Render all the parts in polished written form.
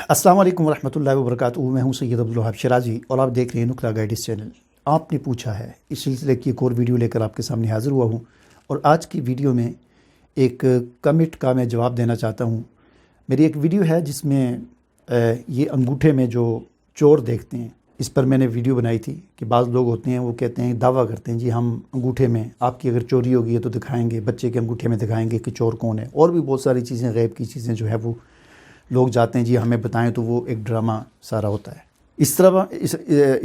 अस्सलाम वालेकुम रहमतुल्लाहि व बरकातुहू। मैं हूं सैयद अब्दुल वहाब शिराजी और आप देख रहे हैं नुक्ता गाइडेंस चैनल। आपने पूछा है, इस सिलसिले की एक और वीडियो लेकर आपके सामने हाज़िर हुआ हूं और आज की वीडियो में एक कमेंट का मैं जवाब देना चाहता हूं। मेरी एक वीडियो है जिसमें ये अंगूठे में जो चोर देखते हैं, इस पर मैंने वीडियो बनाई थी कि बाज़ लोग होते हैं वो कहते हैं, दावा करते हैं जी हम अंगूठे में आपकी अगर चोरी होगी है तो दिखाएंगे, बच्चे के अंगूठे में दिखाएंगे कि चोर कौन है। और भी बहुत सारी चीज़ें, गैब की चीज़ें जो है वो लोग जाते हैं जी हमें बताएं, तो वो एक ड्रामा सारा होता है। इस तरह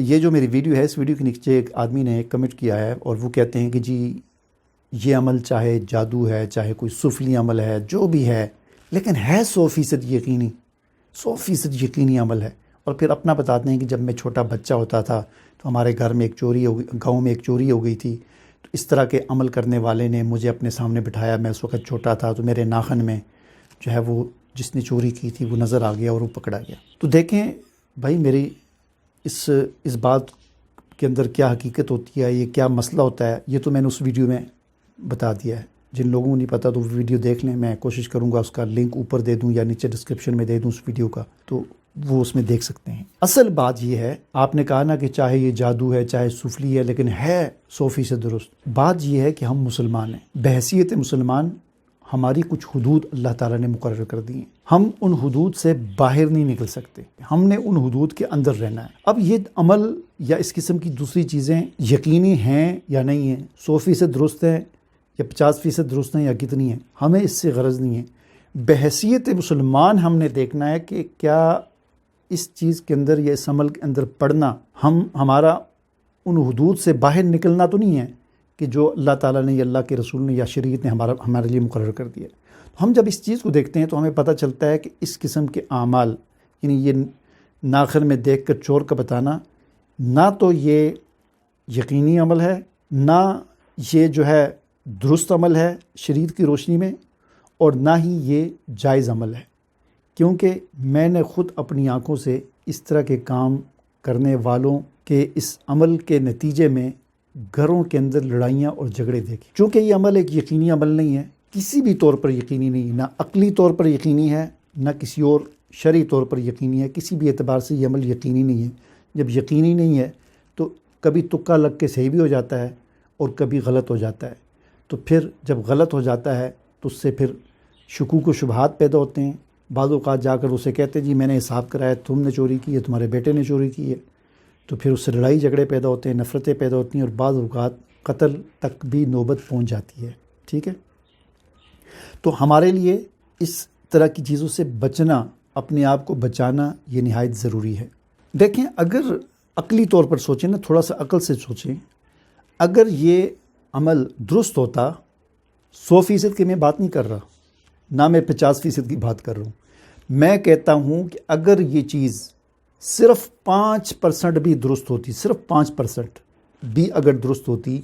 ये जो मेरी वीडियो है, इस वीडियो के नीचे एक आदमी ने कमेंट किया है और वो कहते हैं कि जी ये अमल चाहे जादू है, चाहे कोई सुफली अमल है, जो भी है, लेकिन है 100% यकीनी, 100% यकीनी अमल है। और फिर अपना बताते हैं कि जब मैं छोटा बच्चा होता था तो हमारे घर में एक चोरी हो गई, गाँव में एक चोरी हो गई थी, तो इस तरह के अमल करने वाले ने मुझे अपने सामने बिठाया। मैं उस वक़्त छोटा था तो मेरे नाखन में जो है वो जिसने चोरी की थी वो नज़र आ गया और वो पकड़ा गया। तो देखें भाई, मेरी इस बात के अंदर क्या हकीकत होती है, ये क्या मसला होता है, ये तो मैंने उस वीडियो में बता दिया है। जिन लोगों को नहीं पता तो वो वीडियो देख लें। मैं कोशिश करूँगा उसका लिंक ऊपर दे दूँ या नीचे डिस्क्रिप्शन में दे दूँ उस वीडियो का, तो वो उसमें देख सकते हैं। असल बात ये है, आपने कहा ना कि चाहे ये जादू है चाहे सुफली है, लेकिन है 100% दुरुस्त। बात ये है कि हम मुसलमान हैं, बहैसियत मुसलमान हमारी कुछ हुदूद अल्लाह ताला ने मुकर्रर कर दी हैं। हम उन हुदूद से बाहर नहीं निकल सकते, हमने उन हुदूद के अंदर रहना है। अब ये अमल या इस किस्म की दूसरी चीज़ें यकीनी हैं या नहीं हैं, 100% दुरुस्त हैं या 50% दुरुस्त हैं या कितनी हैं, हमें इससे गरज नहीं है। बहैसियत मुसलमान हमने देखना है कि क्या इस चीज़ के अंदर या इस अमल के अंदर पढ़ना हमारा उन हुदूद से बाहर निकलना तो नहीं है कि जो अल्लाह ताला ने या अल्लाह के रसूल ने या शरीयत ने हमारे लिए मुकर्रर कर दिया। तो हम जब इस चीज़ को देखते हैं तो हमें पता चलता है कि इस किस्म के आमाल, यानी ये नाखर में देख कर चोर का बताना, ना तो ये यकीनी अमल है, ना ये जो है दुरुस्त अमल है शरीयत की रोशनी में, और ना ही ये जायज़ अमल है। क्योंकि मैंने ख़ुद अपनी आँखों से इस तरह के काम करने वालों के इस अमल के नतीजे में घरों के अंदर लड़ाइयाँ और झगड़े देखे। चूँकि ये अमल एक यकीनी अमल नहीं है, किसी भी तौर पर यकीनी नहीं, ना अक़ली तौर पर यकीनी है, ना किसी और शरई तौर पर यकीनी है। किसी भी एतबार से ये अमल यकीनी नहीं है। जब यकीनी नहीं है तो कभी तुक्का लग के सही भी हो जाता है और कभी गलत हो जाता है। तो फिर जब गलत हो जाता है तो उससे फिर शुकूक व शुबहात पैदा होते हैं। बाज़ औक़ात जाकर उसे कहते हैं जी मैंने हिसाब कराया, तुमने चोरी की है, तुम्हारे बेटे ने चोरी की है, तो फिर उससे लड़ाई झगड़े पैदा होते हैं, नफ़रतें पैदा होती हैं और बाज़ औक़ात कत्ल तक भी नौबत पहुंच जाती है। ठीक है, तो हमारे लिए इस तरह की चीज़ों से बचना, अपने आप को बचाना, ये निहायत ज़रूरी है। देखें, अगर अक़ली तौर पर सोचें ना, थोड़ा सा अक़ल से सोचें, अगर ये अमल दुरुस्त होता, 100% की मैं बात नहीं कर रहा, ना मैं 50% की बात कर रहा हूँ, मैं कहता हूँ कि अगर ये चीज़ सिर्फ 5% भी दुरुस्त होती, सिर्फ 5% भी अगर दुरुस्त होती,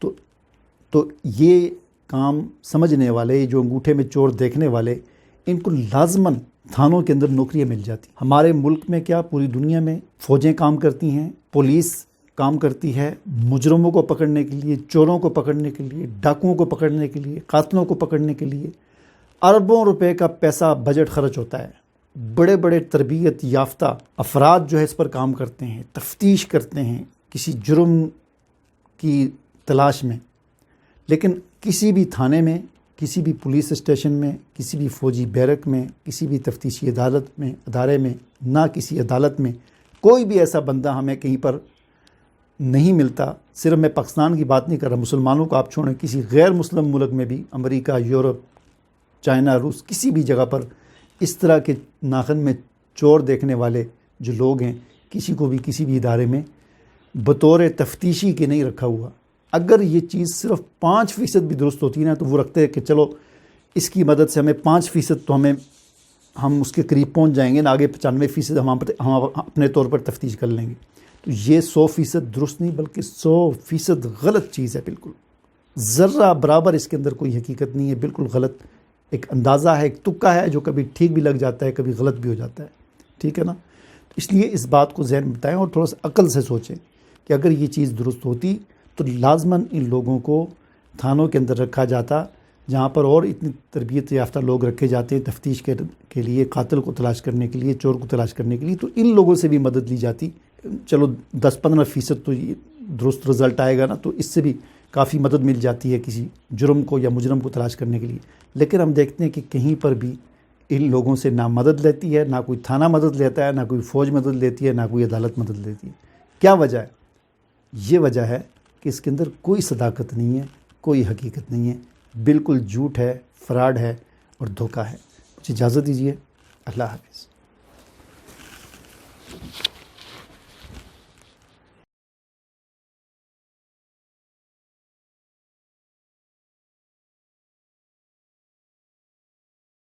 तो ये काम समझने वाले, जो अंगूठे में चोर देखने वाले, इनको लाजमन थानों के अंदर नौकरियां मिल जाती। हमारे मुल्क में क्या, पूरी दुनिया में फ़ौजें काम करती हैं, पुलिस काम करती है मुजरमों को पकड़ने के लिए, चोरों को पकड़ने के लिए, डाकुओं को पकड़ने के लिए, कातलों को पकड़ने के लिए अरबों रुपए का पैसा बजट खर्च होता है। बड़े बड़े तरबियत याफ्ता अफराद जो है इस पर काम करते हैं, तफ्तीश करते हैं किसी जुर्म की तलाश में। लेकिन किसी भी थाने में, किसी भी पुलिस स्टेशन में, किसी भी फ़ौजी बैरक में, किसी भी तफ्तीशी अदालत में, अदारे में, ना किसी अदालत में कोई भी ऐसा बंदा हमें कहीं पर नहीं मिलता। सिर्फ मैं पाकिस्तान की बात नहीं कर रहा, मुसलमानों को आप छोड़ें, किसी गैर मुस्लिम मुल्क में भी, अमेरिका, यूरोप, चाइना, रूस, किसी भी जगह पर इस तरह के नाखन में चोर देखने वाले जो लोग हैं, किसी को भी किसी भी इदारे में बतौर तफ्तीशी के नहीं रखा हुआ। अगर ये चीज़ सिर्फ 5% भी दुरुस्त होती है ना, तो वो रखते हैं कि चलो इसकी मदद से हमें 5% तो हम उसके करीब पहुंच जाएंगे ना, आगे 95% हम अपने तौर पर तफ्तीश कर लेंगे। तो ये 100% दुरुस्त नहीं, बल्कि 100% गलत चीज़ है। बिल्कुल ज़र्रा बराबर इसके अंदर कोई हकीकत नहीं है, बिल्कुल गलत एक अंदाज़ा है, एक तुक्का है जो कभी ठीक भी लग जाता है, कभी गलत भी हो जाता है। ठीक है ना, तो इसलिए इस बात को ज़हन में बताएं और थोड़ा सा अकल से सोचें कि अगर ये चीज़ दुरुस्त होती तो लाजमन इन लोगों को थानों के अंदर रखा जाता, جہاں پر اور اتنی تربیت یافتہ لوگ رکھے جاتے ہیں تفتیش کے لیے، قاتل کو تلاش کرنے کے لیے، چور کو تلاش کرنے کے لیے، تو ان لوگوں سے بھی مدد لی جاتی. چلو 10-15% تو یہ درست رزلٹ آئے گا نا، تو اس سے بھی کافی مدد مل جاتی ہے کسی جرم کو یا مجرم کو تلاش کرنے کے لیے. لیکن ہم دیکھتے ہیں کہ کہیں پر بھی ان لوگوں سے نہ مدد لیتی ہے، نہ کوئی تھانہ مدد لیتا ہے، نہ کوئی فوج مدد لیتی ہے، نہ کوئی عدالت مدد لیتی ہے. کیا وجہ ہے؟ یہ وجہ ہے کہ اس کے اندر کوئی صداقت نہیں ہے، کوئی حقیقت نہیں ہے، بالکل جھوٹ ہے، فراڈ ہے اور دھوکہ ہے. مجھے اجازت دیجیے. اللہ حافظ.